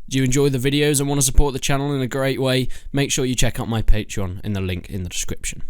Do you enjoy the videos and want to support the channel in a great way? Make sure you check out my Patreon in the link in the description.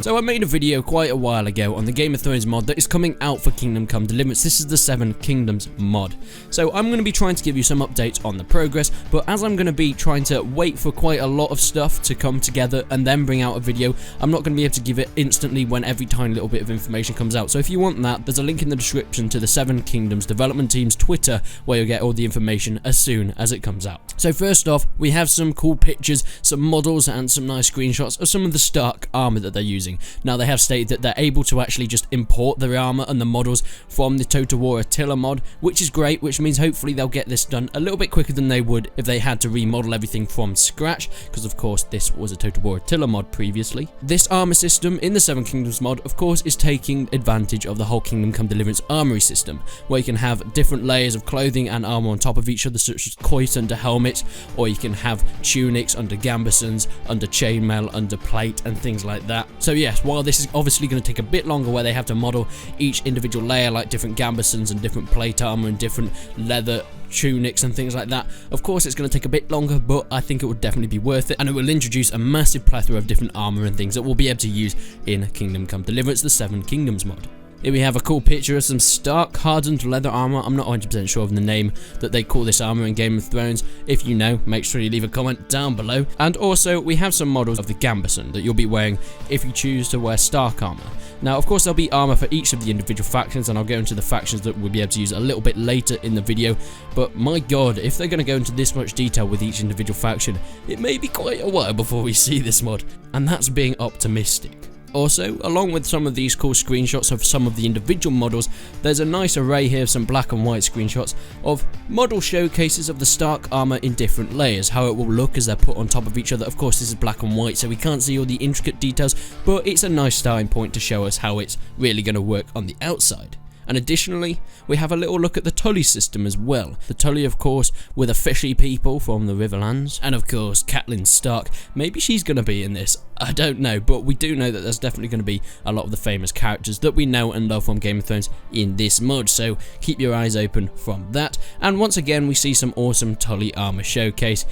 So I made a video quite a while ago on the Game of Thrones mod that is coming out for Kingdom Come Deliverance. This is the 7 Kingdoms mod. So I'm going to be trying to give you some updates on the progress, but as I'm going to be trying to wait for quite a lot of stuff to come together and then bring out a video, I'm not going to be able to give it instantly when every tiny little bit of information comes out. So if you want that, there's a link in the description to the 7 Kingdoms development team's Twitter where you'll get all the information as soon as it comes out. So first off, we have some cool pictures, some models and some nice screenshots of some of the Stark armor that they're using. Now they have stated that they're able to actually just import their armor and the models from the Total War Attila mod, which is great, which means hopefully they'll get this done a little bit quicker than they would if they had to remodel everything from scratch, because of course this was a Total War Attila mod previously. This armor system in the 7 Kingdoms mod of course is taking advantage of the whole Kingdom Come Deliverance armory system, where you can have different layers of clothing and armor on top of each other, such as coit under helmets, or you can have tunics under gambesons, under chainmail, under plate and things like that. So yes, while this is obviously going to take a bit longer where they have to model each individual layer like different gambesons and different plate armor and different leather tunics and things like that, of course it's going to take a bit longer, but I think it will definitely be worth it, and it will introduce a massive plethora of different armor and things that we'll be able to use in Kingdom Come Deliverance, the 7 Kingdoms mod. Here we have a cool picture of some Stark hardened leather armor. I'm not 100% sure of the name that they call this armor in Game of Thrones. If you know, make sure you leave a comment down below. And also, we have some models of the gambeson that you'll be wearing if you choose to wear Stark armor. Now, of course, there'll be armor for each of the individual factions, and I'll go into the factions that we'll be able to use a little bit later in the video. But my god, if they're going to go into this much detail with each individual faction, it may be quite a while before we see this mod. And that's being optimistic. Also, along with some of these cool screenshots of some of the individual models, there's a nice array here of some black and white screenshots of model showcases of the Stark armor in different layers, how it will look as they're put on top of each other. Of course, this is black and white, so we can't see all the intricate details, but it's a nice starting point to show us how it's really going to work on the outside. And additionally, we have a little look at the Tully system as well. The Tully, of course, were the fishy people from the Riverlands. And of course, Catelyn Stark. Maybe she's going to be in this. I don't know, but we do know that there's definitely going to be a lot of the famous characters that we know and love from Game of Thrones in this mod. So keep your eyes open from that. And once again, we see some awesome Tully armor showcase.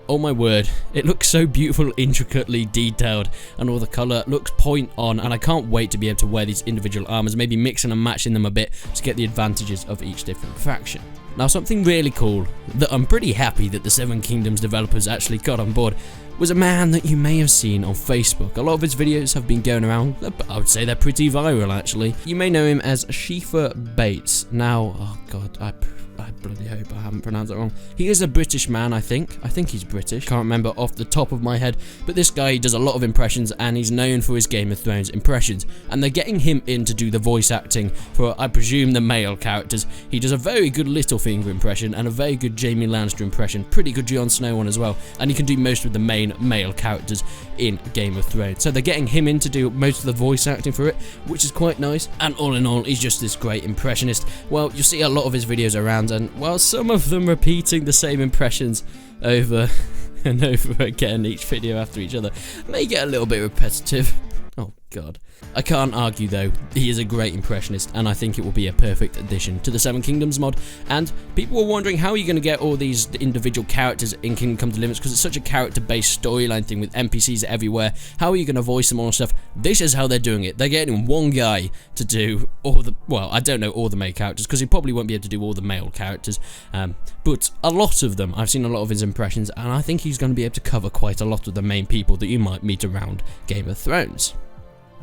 Oh my word, it looks so beautiful, intricately detailed, and all the colour looks point on, and I can't wait to be able to wear these individual armors, maybe mixing and matching them a bit to get the advantages of each different faction. Now, something really cool that I'm pretty happy that the 7 Kingdoms developers actually got on board was a man that you may have seen on Facebook. A lot of his videos have been going around, I would say they're pretty viral actually. You may know him as Schiefer Bates. Now, oh god, I bloody hope I haven't pronounced that wrong. He is a British man, I think he's British, can't remember off the top of my head, but this guy does a lot of impressions and he's known for his Game of Thrones impressions, and they're getting him in to do the voice acting for, I presume, the male characters. He does a very good Littlefinger impression and a very good Jaime Lannister impression, pretty good Jon Snow one as well, and he can do most of the main male characters in Game of Thrones. So they're getting him in to do most of the voice acting for it, which is quite nice, and all in all, he's just this great impressionist. Well, you'll see a lot of his videos around, and while some of them repeating the same impressions over and over again, each video after each other, may get a little bit repetitive. Oh god. I can't argue though, he is a great impressionist, and I think it will be a perfect addition to the 7 Kingdoms mod. And people were wondering how you're going to get all these individual characters in Kingdom Come Deliverance, because it's such a character-based storyline thing with NPCs everywhere. How are you going to voice them all and stuff? This is how they're doing it. They're getting one guy to do all the, well, I don't know all the male characters, because he probably won't be able to do all the male characters, but a lot of them. I've seen a lot of his impressions, and I think he's going to be able to cover quite a lot of the main people that you might meet around Game of Thrones.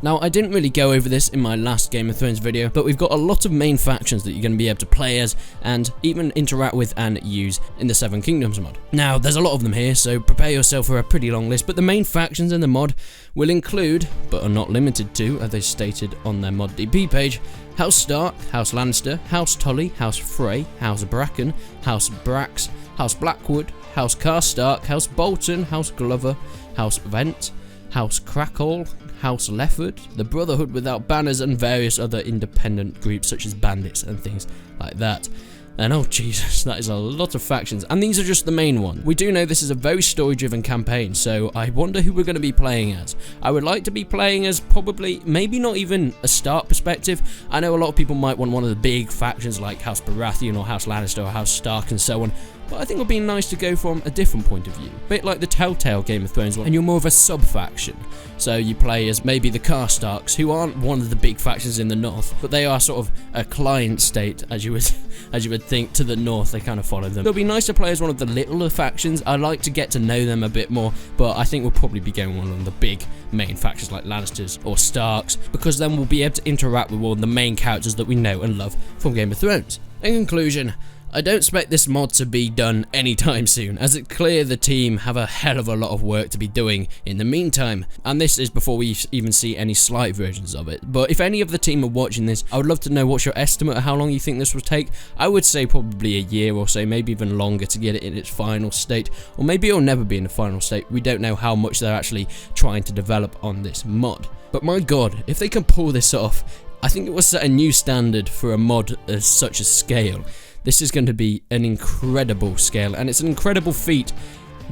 Now, I didn't really go over this in my last Game of Thrones video, but we've got a lot of main factions that you're going to be able to play as and even interact with and use in the 7 Kingdoms mod. Now, there's a lot of them here, so prepare yourself for a pretty long list, but the main factions in the mod will include, but are not limited to, as they stated on their mod DP page, House Stark, House Lannister, House Tully, House Frey, House Bracken, House Brax, House Blackwood, House Karstark, House Bolton, House Glover, House Vent, House Crackle, House Lefford, the Brotherhood Without Banners, and various other independent groups such as bandits and things like that. And oh Jesus, that is a lot of factions, and these are just the main one. We do know this is a very story-driven campaign, so I wonder who we're going to be playing as. I would like to be playing as probably, maybe not even a Stark perspective. I know a lot of people might want one of the big factions like House Baratheon or House Lannister or House Stark and so on, but I think it would be nice to go from a different point of view. A bit like the Telltale Game of Thrones one, and you're more of a sub-faction. So you play as maybe the Karstarks, who aren't one of the big factions in the north, but they are sort of a client state, as you would think, to the north. They kind of follow them. It'll be nice to play as one of the littler factions. I like to get to know them a bit more, but I think we'll probably be going one of the big main factions like Lannisters or Starks, because then we'll be able to interact with all the main characters that we know and love from Game of Thrones. In conclusion, I don't expect this mod to be done anytime soon, as it's clear the team have a hell of a lot of work to be doing in the meantime, and this is before we even see any slight versions of it. But if any of the team are watching this, I would love to know what's your estimate of how long you think this will take. I would say probably a year or so, maybe even longer, to get it in its final state, or maybe it'll never be in the final state. We don't know how much they're actually trying to develop on this mod. But my god, if they can pull this off, I think it will set a new standard for a mod of such a scale. This is going to be an incredible scale, and it's an incredible feat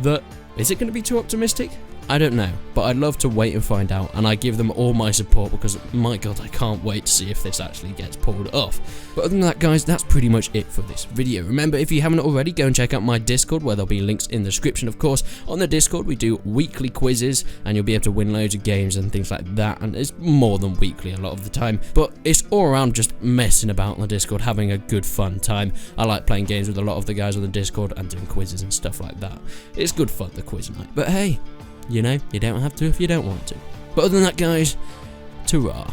that... Is it going to be too optimistic? I don't know, but I'd love to wait and find out, and I give them all my support because, my god, I can't wait to see if this actually gets pulled off. But other than that, guys, that's pretty much it for this video. Remember, if you haven't already, go and check out my Discord, where there'll be links in the description, of course. On the Discord, we do weekly quizzes, and you'll be able to win loads of games and things like that, and it's more than weekly a lot of the time. But it's all around just messing about on the Discord, having a good fun time. I like playing games with a lot of the guys on the Discord and doing quizzes and stuff like that. It's good fun, the quiz night. But hey, you know, you don't have to if you don't want to. But other than that, guys, ta-ra.